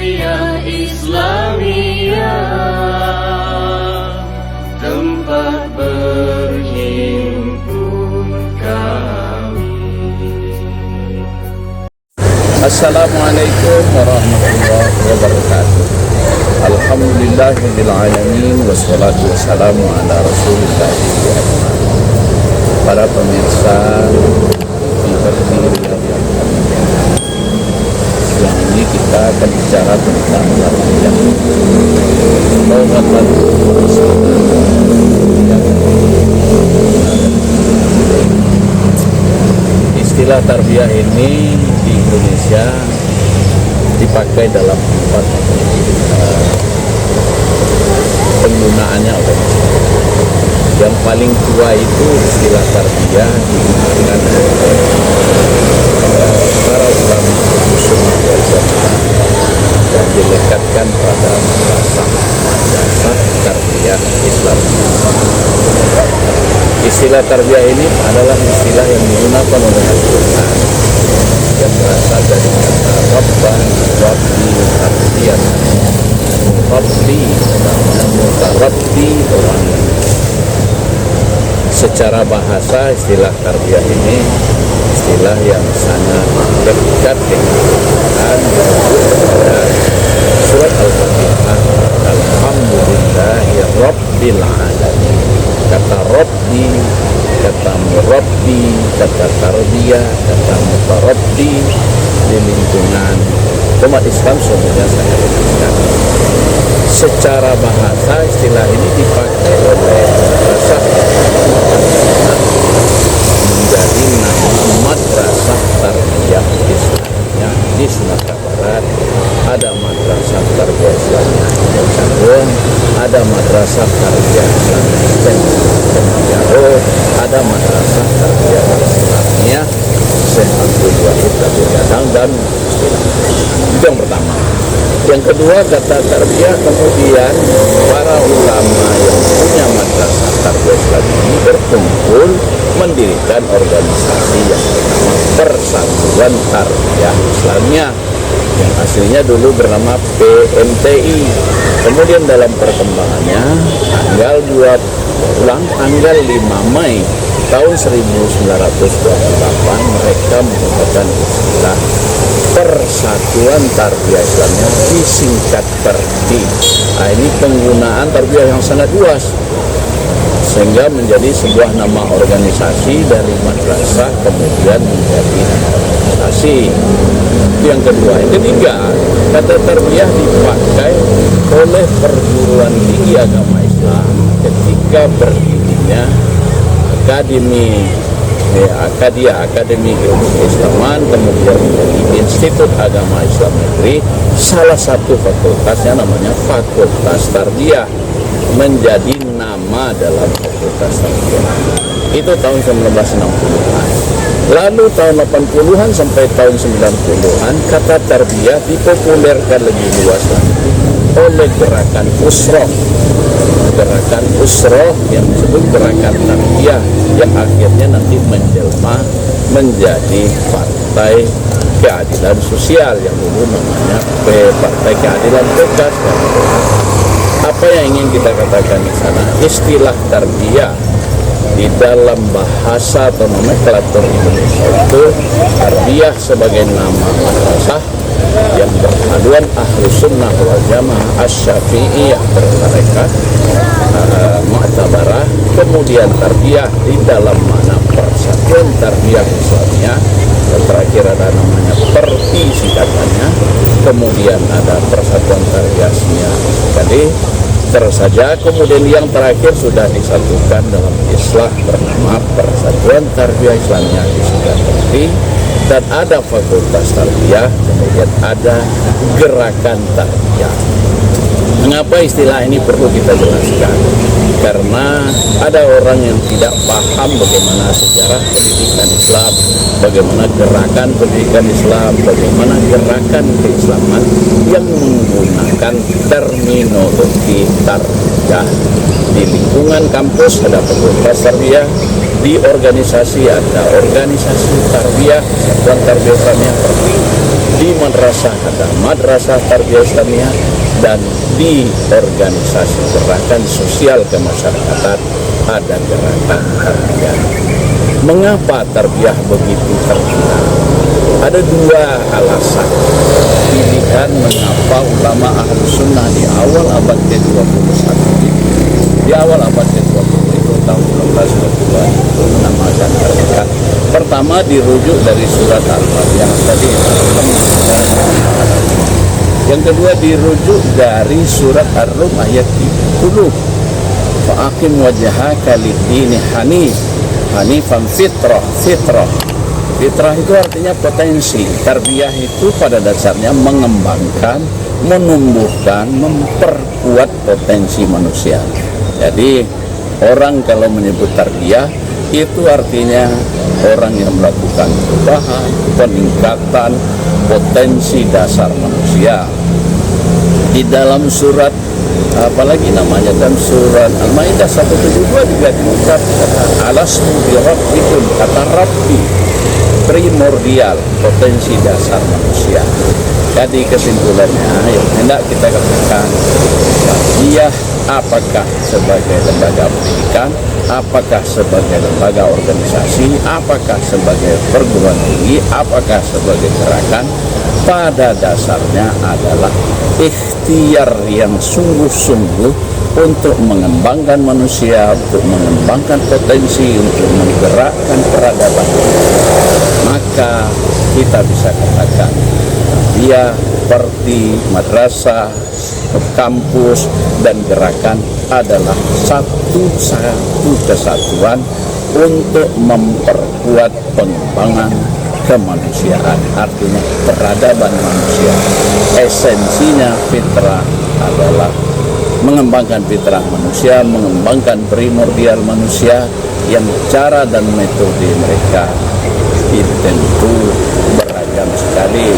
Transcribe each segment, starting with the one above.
tarbiyah Islamiyah, tempat berhimpun kami. Assalamualaikum warahmatullahi wabarakatuh. Alhamdulillahirabbil alamin wassalatu wassalamu ala Rasulillah. Para pemirsa yang ini kita akan bicara tentang tarbiyah. Istilah tarbiyah ini di Indonesia dipakai dalam empat penggunaannya oleh Islam. Yang paling tua itu istilah tarbiyah digunakan oleh para ulama sunnah wal jamaah dan dilekatkan pada madrasah tarbiyah Islam. Istilah tarbiyah ini adalah istilah yang digunakan oleh Al-Quran yang berasal dari kata Rabban, Rabbi, Tarbiyah, Rabbi, Rabbi, orang. Secara bahasa istilah tarbiyah ini istilah yang sangat dekat dengan Al-Quran dan surat Al-Fatihah. Alhamdulillahi Rabbil Alamin. Kata Rabbi, kata Murabbi, kata tarbiyah, kata mutarabbi di lingkungan umat Islam semuanya sangat dekat. Secara bahasa istilah ini dipakai oleh madrasah menjadi nama madrasah tarbiyah Islamiyah di Sumatera Barat. Ada madrasah tarbiyah Islamiyah di Cirebon, ada madrasah tarbiyah Islamiyah di Garut, ada madrasah tarbiyah Islamiyah Syekh Abdul Wahid Gadang dan itu yang pertama. Yang kedua, kata tarbiyah kemudian para ulama yang punya madrasah tarbiyah Islamiyah ini berkumpul mendirikan organisasi yang bernama Persatuan Tarbiyah Islamiyah yang aslinya dulu bernama PMTI. Kemudian dalam perkembangannya tanggal 5 Mei tahun 1928 mereka menggunakan istilah Persatuan Tarbiyah Islamiyah, disingkat PERTI. Nah, ini penggunaan tarbiyah yang sangat luas sehingga menjadi sebuah nama organisasi dari madrasah kemudian menjadi organisasi. Itu yang kedua. Yang ketiga, kata tarbiyah dipakai oleh perguruan tinggi agama Islam ketika berdirinya Akademi Ilmu Keislaman, kemudian menjadi Institut Agama Islam Negeri. Salah satu fakultasnya namanya Fakultas Tarbiyah, menjadi nama dalam Fakultas Tarbiyah. Itu tahun 1960-an. Lalu tahun 80-an sampai tahun 90-an kata tarbiyah dipopulerkan lebih luas lagi oleh gerakan Usroh. Gerakan Usroh yang disebut gerakan tarbiyah yang akhirnya nanti menjelma menjadi Partai Keadilan Sosial yang dulu namanya Partai Keadilan Bekas. Apa yang ingin kita katakan di sana? Istilah tarbiyah di dalam bahasa atau nomenklatur Indonesia itu tarbiyah sebagai nama madrasah yang berhaluan ahlu sunnah wal jamaah asy-syafi'iyah bertarekat mu'tabarah. Kemudian tarbiyah di dalam mana Persatuan Tarbiyah Islamiyah, dan terakhir ada namanya PERTI singkatannya, kemudian ada Persatuan Tarbiyah Islamiyah tadi terus saja. Kemudian yang terakhir sudah disatukan dalam islah bernama Persatuan Tarbiyah Islamiyah disingkat PERTI, dan ada Fakultas Tarbiyah, kemudian ada Gerakan Tarbiyah. Mengapa istilah ini perlu kita jelaskan? Karena ada orang yang tidak paham bagaimana sejarah pendidikan Islam, bagaimana gerakan pendidikan Islam, bagaimana gerakan keislaman yang menggunakan terminologi tarbiyah. Di lingkungan kampus ada fakultas tarbiyah, di organisasi ada organisasi tarbiyah, Persatuan Tarbiyah Islamiyah, di ada madrasah tarbiyah Islamiyah, dan di organisasi gerakan sosial kemasyarakatan ada gerakan tarbiyah. Mengapa tarbiyah begitu terkenal? Ada dua alasan pilihan mengapa ulama Ahlus Sunnah di awal abad ke-21 di awal abad ke-20 itu tahun 1922 itu menamakan tarbiyah. Pertama dirujuk dari surat Al-Fatihah tadi. Yang kedua dirujuk dari surat Ar-Rum ayat 30. Fa'aqim wajhaka lid-dini hanifan fitrah. Fitrah itu artinya potensi. Tarbiyah itu pada dasarnya mengembangkan, menumbuhkan, memperkuat potensi manusia. Jadi orang kalau menyebut tarbiyah itu artinya orang yang melakukan perubahan, peningkatan potensi dasar manusia. Di dalam surat apalagi namanya, dalam surat Al-Maidah 172 juga diucapkan alastu bi rabbikum, kata Rabbi primordial, potensi dasar manusia. Jadi kesimpulannya yang hendak kita katakan, dia apakah sebagai lembaga pendidikan, apakah sebagai lembaga organisasi, apakah sebagai perguruan tinggi, apakah sebagai gerakan, pada dasarnya adalah ikhtiar yang sungguh-sungguh untuk mengembangkan manusia, untuk mengembangkan potensi, untuk menggerakkan peradaban. Maka kita bisa katakan dia seperti madrasah, kampus, dan gerakan adalah satu kesatuan untuk memperkuat pengembangan kemanusiaan, artinya peradaban manusia. Esensinya fitrah adalah mengembangkan fitrah manusia, mengembangkan primordial manusia, yang cara dan metode mereka itu tentu beragam sekali.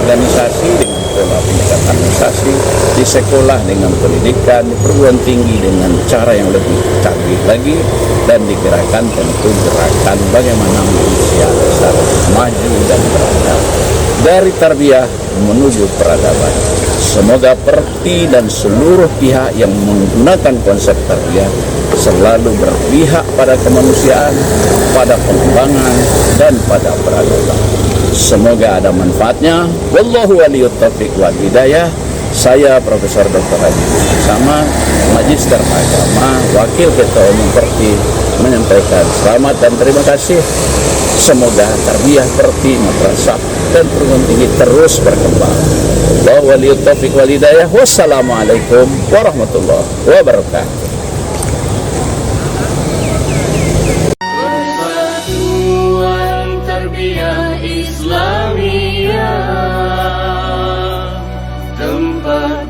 Organisasi dengan pola pendekatan organisasi, di sekolah dengan pendidikan, di perguruan tinggi dengan cara yang lebih canggih lagi, dan digerakkan tentu gerakan bagaimana manusia bisa maju dan beradab dari tarbiyah menuju peradaban. Semoga Perti dan seluruh pihak yang menggunakan konsep tarbiyah selalu berpihak pada kemanusiaan, pada pengembangan, dan pada peradaban. Semoga ada manfaatnya. Wallahu waliyut taufiq wal hidayah. Saya Profesor Dr. Haji Sama, Magister Agama, Wakil Ketua Umum Perti, menyampaikan selamat dan terima kasih. Semoga tarbiyah Perti, madrasah, dan perguruan tinggi terus berkembang. Wallahu waliyut taufiq wal hidayah. Wassalamualaikum warahmatullahi wabarakatuh. Persatuan Tarbiyah Islamiyah, tempat